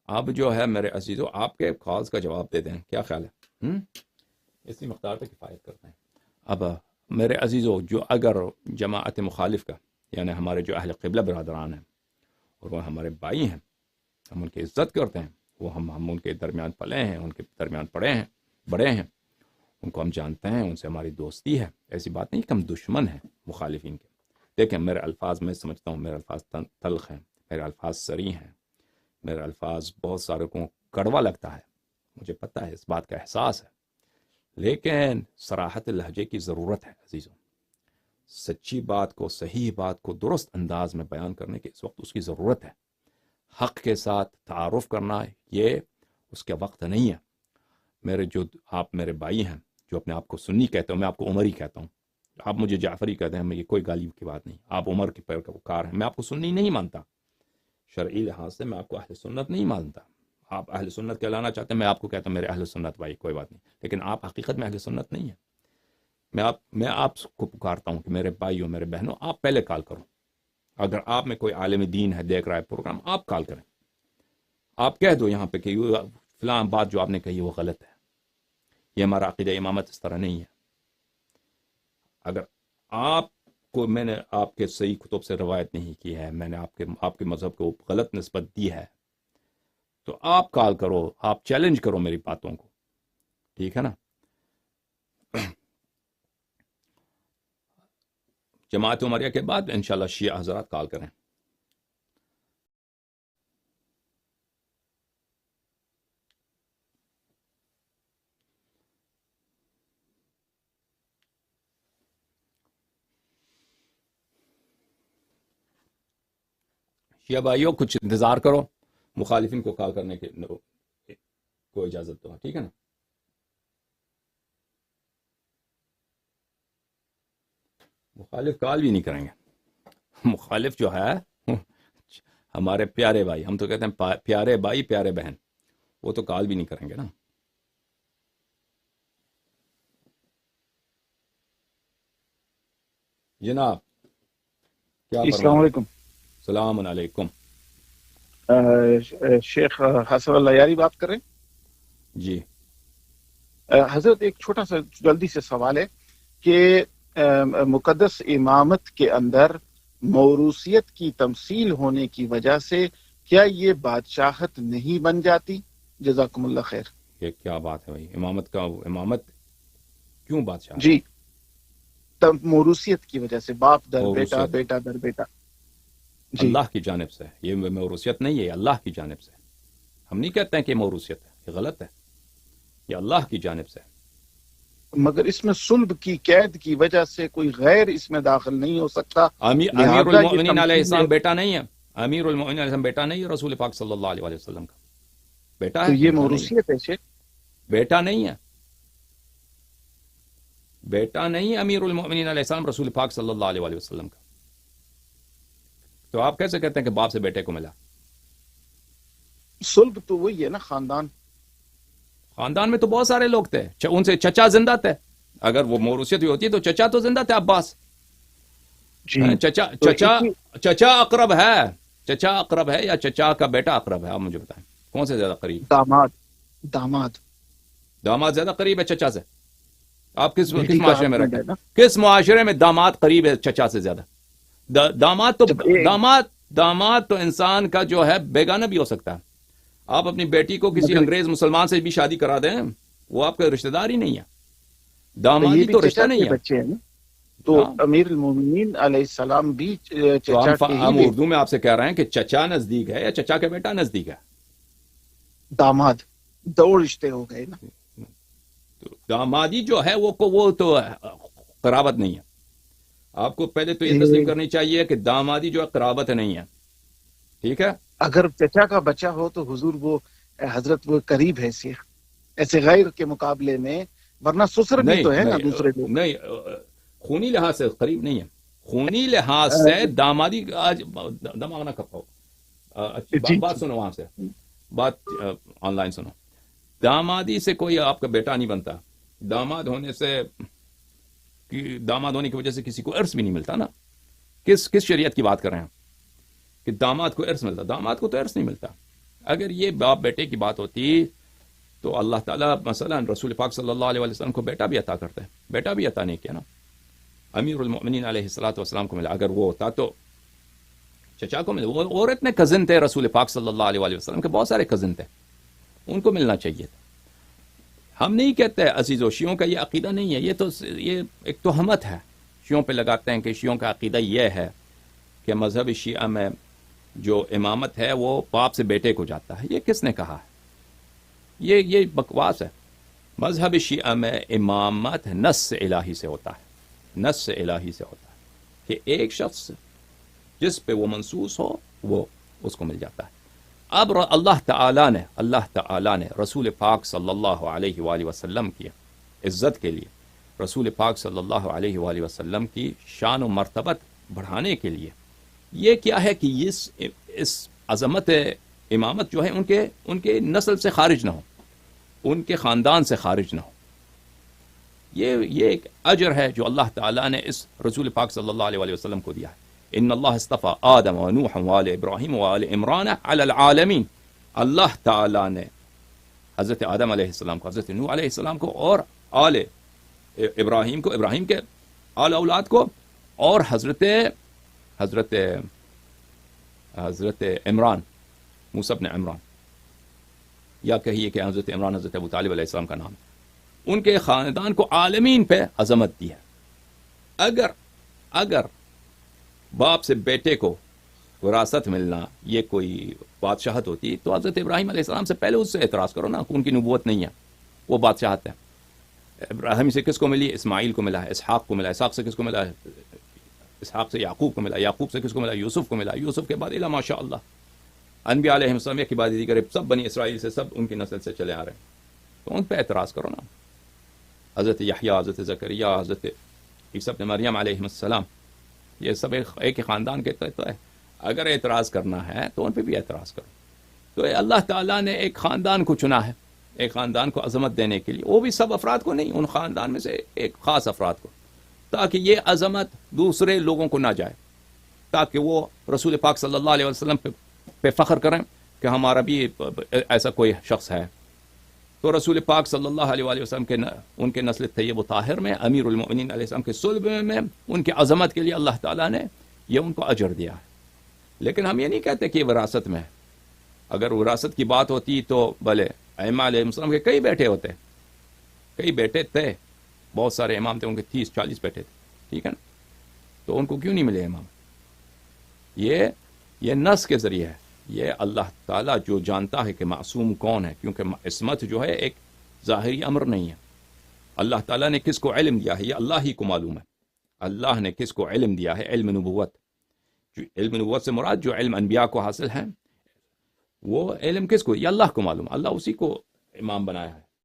اب جو ہے میرے عزیزو آپ کے کالز کا جواب دے دیں، کیا خیال ہے؟ اسی مقدار پہ کفایت کرتے ہیں۔ اب میرے عزیزو جو اگر جماعت مخالف کا یعنی ہمارے جو اہل قبلہ برادران ہیں اور وہ ہمارے بھائی ہیں، ہم ان کی عزت کرتے ہیں، وہ ہم ان کے درمیان پلے ہیں، ان کے درمیان پڑے ہیں، بڑے ہیں، ان کو ہم جانتے ہیں، ان سے ہماری دوستی ہے، ایسی بات نہیں کہ ہم دشمن ہیں مخالفین کے۔ دیکھیں میرے الفاظ میں سمجھتا ہوں میرے الفاظ تلخ ہیں، میرے الفاظ سری ہیں، میرے الفاظ بہت سارے کو کڑوا لگتا ہے، مجھے پتہ ہے، اس بات کا احساس ہے، لیکن صراحت لہجے کی ضرورت ہے عزیزوں۔ سچی بات کو، صحیح بات کو درست انداز میں بیان کرنے کی اس وقت اس کی ضرورت ہے۔ حق کے ساتھ تعارف کرنا یہ اس کا وقت نہیں ہے۔ میرے جو آپ میرے بھائی ہیں جو اپنے آپ کو سنی کہتے ہیں، میں آپ کو عمری کہتا ہوں، آپ مجھے جعفری کہتے ہیں، یہ کوئی گالی کی بات نہیں، آپ عمر کے پیروکار ہیں، میں آپ کو سنی نہیں مانتا، شرعی لحاظ سے میں آپ کو اہل سنت نہیں مانتا۔ آپ اہل سنت کہلانا چاہتے ہیں، میں آپ کو کہتا ہوں میرے اہل سنت بھائی، کوئی بات نہیں، لیکن آپ حقیقت میں اہل سنت نہیں ہیں۔ میں آپ کو پکارتا ہوں کہ میرے بھائیوں، میرے بہنوں، آپ پہلے کال کرو۔ اگر آپ میں کوئی عالم دین ہے دیکھ رہا ہے پروگرام، آپ کال کریں، آپ کہہ دو یہاں پہ کہ فلاں بات جو آپ نے کہی وہ غلط ہے، یہ ہمارا عقیدہ امامت اس طرح نہیں ہے۔ اگر آپ کو میں نے آپ کے صحیح کتب سے روایت نہیں کی ہے، میں نے آپ کے مذہب کو غلط نسبت دی ہے، تو آپ کال کرو، آپ چیلنج کرو میری باتوں کو، ٹھیک ہے نا؟ جماعت عمریہ کے بعد انشاءاللہ شیعہ حضرات کال کریں۔ شیعہ بھائیوں کچھ انتظار کرو، مخالفین کو کال کرنے کو اجازت دو، ٹھیک ہے نا؟ مخالف کال بھی نہیں کریں گے، مخالف جو ہے ہمارے پیارے بھائی، ہم تو کہتے ہیں پیارے بھائی پیارے بہن، وہ تو کال بھی نہیں کریں گے نا۔ جناب کیا فرما السلام رہے ہیں؟ علیکم۔ السلام علیکم۔ شیخ حسن اللہ یاری بات کر رہے جی ہیں؟ حضرت ایک چھوٹا سا جلدی سے سوال ہے کہ مقدس امامت کے اندر موروثیت کی تمثیل ہونے کی وجہ سے کیا یہ بادشاہت نہیں بن جاتی؟ جزاکم اللہ خیر۔ یہ کیا بات ہے بھائی، امامت کیوں بادشاہ ہے؟ جی، موروثیت کی وجہ سے، باپ در بیٹا، موروثیت بیٹا در بیٹا۔ جی، اللہ کی جانب سے، یہ موروثیت نہیں ہے، اللہ کی جانب سے۔ ہم نہیں کہتے ہیں کہ موروثیت ہے، یہ غلط ہے، یہ اللہ کی جانب سے ہے۔ مگر اس میں صلب کی قید کی وجہ سے کوئی غیر اس میں داخل نہیں ہو سکتا، امیر لہذا یہ المؤمنین علیہ تمثیل ہے۔ السلام بیٹا نہیں ہے، امیر المؤمنین علیہ السلام بیٹا نہیں ہے رسول پاک صلی اللہ علیہ وسلم کا، بیٹا تو ہے، یہ بیٹا نہیں ہے، موروثیت ہے شیخ؟ بیٹا نہیں ہے، بیٹا نہیں ہے امیر المؤمنین علیہ السلام رسول پاک صلی اللہ علیہ وسلم کا۔ تو آپ کیسے کہتے ہیں کہ باپ سے بیٹے کو ملا؟ صلب تو وہی ہے نا، خاندان۔ خاندان میں تو بہت سارے لوگ تھے، ان سے چچا زندہ تھے، اگر وہ موروثیت بھی ہوتی ہے تو چچا تو زندہ تھے، عباس۔ جی، چچا تو چچا اسی چچا اقرب ہے، چچا اقرب ہے یا چچا کا بیٹا اقرب ہے؟ آپ مجھے بتائیں کون سے زیادہ قریب؟ داماد داماد زیادہ قریب ہے چچا سے؟ آپ کس بیٹی کا معاشرے میں ہسبینڈ رکھیں، ہے نا۔ کس معاشرے میں داماد قریب ہے چچا سے زیادہ؟ داماد تو جب ایک داماد تو انسان کا جو ہے بیگانہ بھی ہو سکتا ہے۔ آپ اپنی بیٹی کو کسی مگر انگریز مسلمان سے بھی شادی کرا دیں، وہ آپ کا رشتہ دار ہی نہیں ہے، یہ دامادی بھی تو رشتہ چچا کے نہیں ہے۔ بچے ہیں نا، تو ہاں امیر المومنین علیہ السلام بھی تو چچا کے ہی ہم بیٹے، اردو میں آپ سے کہہ رہے ہیں کہ چچا نزدیک ہے یا چچا کا بیٹا نزدیک ہے؟ داماد، دو رشتے ہو گئے نا۔ تو دامادی جو ہے وہ تو قرابت نہیں ہے۔ آپ کو پہلے تو یہ تسلیم کرنی چاہیے کہ دامادی جو ہے قرابت نہیں ہے، ٹھیک ہے؟ اگر چچا کا بچہ ہو تو حضور وہ حضرت وہ قریب ہے شیخ، ایسے غیر کے مقابلے میں، ورنہ سسر بھی نہیں تو ہے نا نہیں دوسرے لوگ۔ نہیں، خونی لحاظ سے قریب نہیں ہے، خونی لحاظ سے دامادی آج دماغ نہ کھپاؤ، اچھی جی بات جی، سنو، وہاں سے بات آن لائن سنو۔ دامادی سے کوئی آپ کا بیٹا نہیں بنتا، داماد ہونے سے، داماد ہونے کی وجہ سے کسی کو ارث بھی نہیں ملتا نا۔ کس شریعت کی بات کر رہے ہیں کہ داماد کو ارث ملتا؟ داماد کو تو ارث نہیں ملتا، اگر یہ باپ بیٹے کی بات ہوتی تو اللہ تعالیٰ مثلا رسول پاک صلی اللہ علیہ وسلم کو بیٹا بھی عطا کرتا ہے، بیٹا بھی عطا نہیں کیا نا، امیر المؤمنین علیہ الصلوۃ والسلام کو ملا، اگر وہ ہوتا تو چچا کو ملا، وہ اور اتنے کزن تھے رسول پاک صلی اللہ علیہ وسلم کے، بہت سارے کزن تھے، ان کو ملنا چاہیے تھا۔ ہم نہیں کہتے عزیزو، شیعوں کا یہ عقیدہ نہیں ہے، یہ ایک تہمت ہے شیعوں پہ لگاتے ہیں کہ شیعوں کا عقیدہ یہ ہے کہ مذہب شیعہ میں جو امامت ہے وہ باپ سے بیٹے کو جاتا ہے۔ یہ کس نے کہا ہے؟ یہ بکواس ہے۔ مذہب شیعہ میں امامت نص الہی سے ہوتا ہے، نص الہی سے ہوتا ہے کہ ایک شخص جس پہ وہ منصوص ہو وہ اس کو مل جاتا ہے۔ اب اللہ تعالیٰ نے رسول پاک صلی اللہ علیہ وآلہ وسلم کی عزت کے لیے، رسول پاک صلی اللہ علیہ وآلہ وسلم کی شان و مرتبت بڑھانے کے لیے یہ کیا ہے کہ اس عظمت امامت جو ہے ان کے نسل سے خارج نہ ہو، ان کے خاندان سے خارج نہ ہو۔ یہ ایک اجر ہے جو اللہ تعالیٰ نے اس رسول پاک صلی اللہ علیہ وآلہ وسلم کو دیا ہے۔ ان اللہ اصطفى آدم ونوح وآل ابراہیم وآل عمران علی العالمین، اللہ تعالیٰ نے حضرت آدم علیہ السلام کو، حضرت نوح علیہ السلام کو، اور آل ابراہیم کو، ابراہیم کے آل اولاد کو، اور حضرت عمران، موسیٰ بن عمران، یا کہیے کہ حضرت عمران حضرت ابو طالب علیہ السلام کا نام ہے، ان کے خاندان کو عالمین پہ عظمت دی ہے۔ اگر باپ سے بیٹے کو وراثت ملنا یہ کوئی بادشاہت ہوتی تو حضرت ابراہیم علیہ السلام سے پہلے اس سے اعتراض کرو نا، ان کی نبوت نہیں ہے، وہ بادشاہت ہے۔ ابراہیم سے کس کو ملی؟ اسماعیل کو ملا ہے، اسحاق کو ملا ہے، اسحاق سے کس کو ملا ہے؟ اسحاق سے یعقوب کو ملا، یعقوب سے کس کو ملا؟ یوسف کو ملا، یوسف کے بعد الا ماشاء اللہ انبیاء علیہ السلام کے بعد دیگر سب بنی اسرائیل سے، سب ان کی نسل سے چلے آ رہے ہیں، تو ان پہ اعتراض کرو نا۔ حضرت یحییٰ، حضرت زکریا، حضرت عیسیٰ ابن مریم علیہ السلام، یہ سب ایک ہی خاندان کے تحت ہے۔ اگر اعتراض کرنا ہے تو ان پہ بھی اعتراض کرو۔ تو اللہ تعالیٰ نے ایک خاندان کو چنا ہے، ایک خاندان کو عظمت دینے کے لیے، وہ بھی سب افراد کو نہیں، ان خاندان میں سے ایک خاص افراد کو، تاکہ یہ عظمت دوسرے لوگوں کو نہ جائے، تاکہ وہ رسول پاک صلی اللہ علیہ وسلم پہ فخر کریں کہ ہمارا بھی ایسا کوئی شخص ہے۔ تو رسول پاک صلی اللہ علیہ وآلہ وسلم ان کے نسل طیب و طاہر میں، امیر المؤمنین علیہ السلام کے صلب میں، ان کی عظمت کے لیے اللہ تعالیٰ نے یہ ان کو اجر دیا ہے۔ لیکن ہم یہ نہیں کہتے کہ یہ وراثت میں ہے۔ اگر وراثت کی بات ہوتی تو بھلے ائمہ علیہ السلام کے کئی بیٹے ہوتے، کئی بیٹے تھے، بہت سارے امام تھے، ان کے 30-40 بیٹے تھے، ٹھیک ہے نا، تو ان کو کیوں نہیں ملے امام؟ یہ نص کے ذریعے ہے۔ یہ اللہ تعالیٰ جو جانتا ہے کہ معصوم کون ہے، کیونکہ عصمت جو ہے ایک ظاہری امر نہیں ہے۔ اللہ تعالیٰ نے کس کو علم دیا ہے یہ اللہ ہی کو معلوم ہے۔ اللہ نے کس کو علم دیا ہے؟ علم نبوت۔ جو علم نبوت سے مراد جو علم انبیاء کو حاصل ہے، وہ علم کس کو؟ یہ اللہ کو معلوم، اللہ اسی کو امام بنایا ہے۔